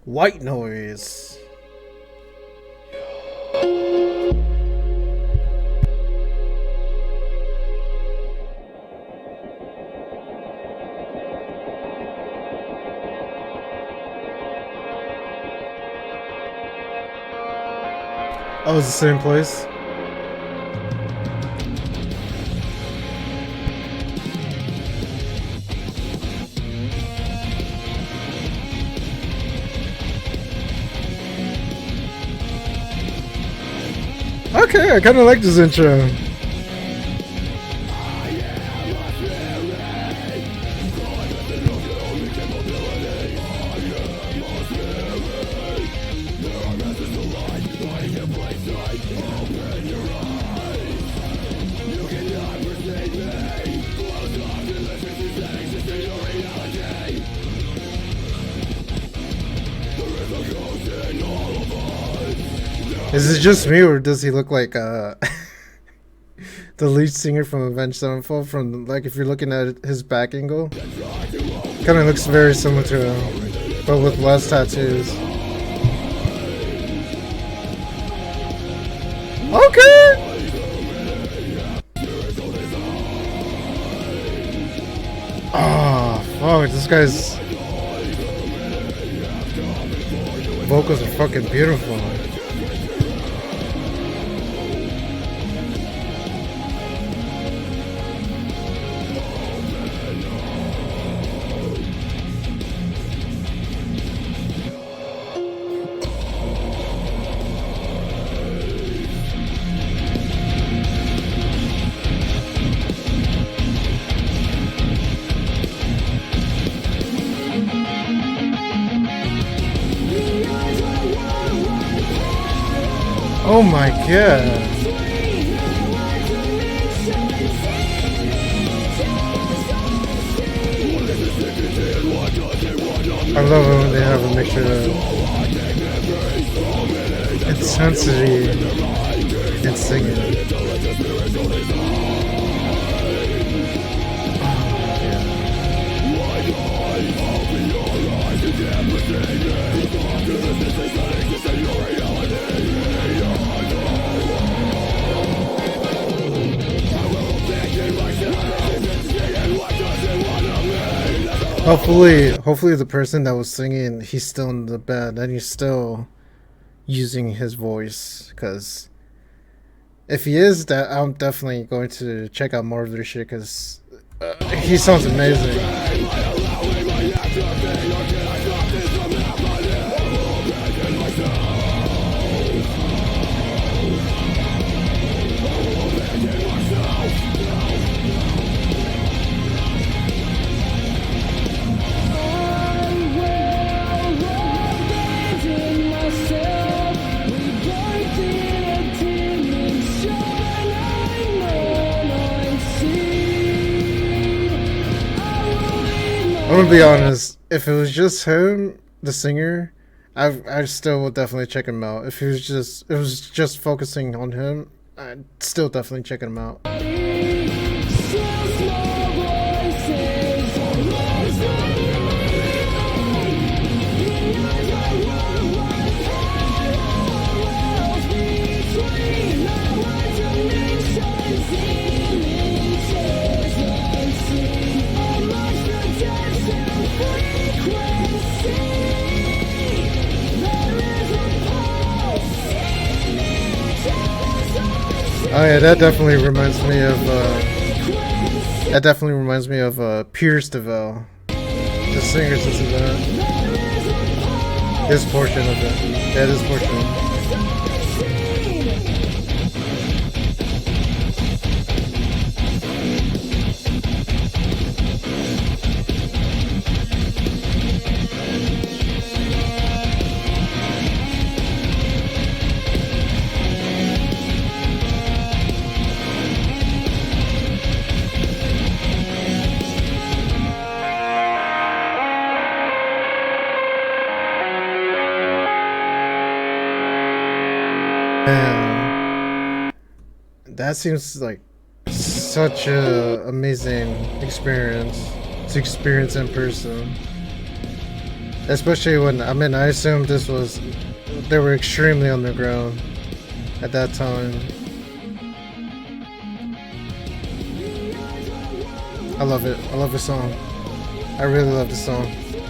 White noise. Oh, it's the same place. Okay, I kind of like this intro. Is it just me, or does he look like the lead singer from Avenged Sevenfold? From, like, if you're looking at his back angle, kind of looks very similar to him, but with less tattoos. Okay. Oh fuck! This guy's vocals are fucking beautiful. Oh my god. I love it when they have a mixture of intensity and singing. Hopefully the person that was singing, he's still in the bed and he's still using his voice, because if he is, that I'm definitely going to check out more of their shit, because he sounds amazing. I'm gonna be honest, if it was just him, the singer, I still would definitely check him out. If it was just focusing on him, I'd still definitely check him out. Oh yeah, that definitely reminds me of Pierce DeVille, the singer since his portion of it. Yeah, this portion. Man, that seems like such a amazing experience to experience in person. Especially when, I mean, I assume this was, they were extremely underground at that time. I love it. I love the song. I really love the song.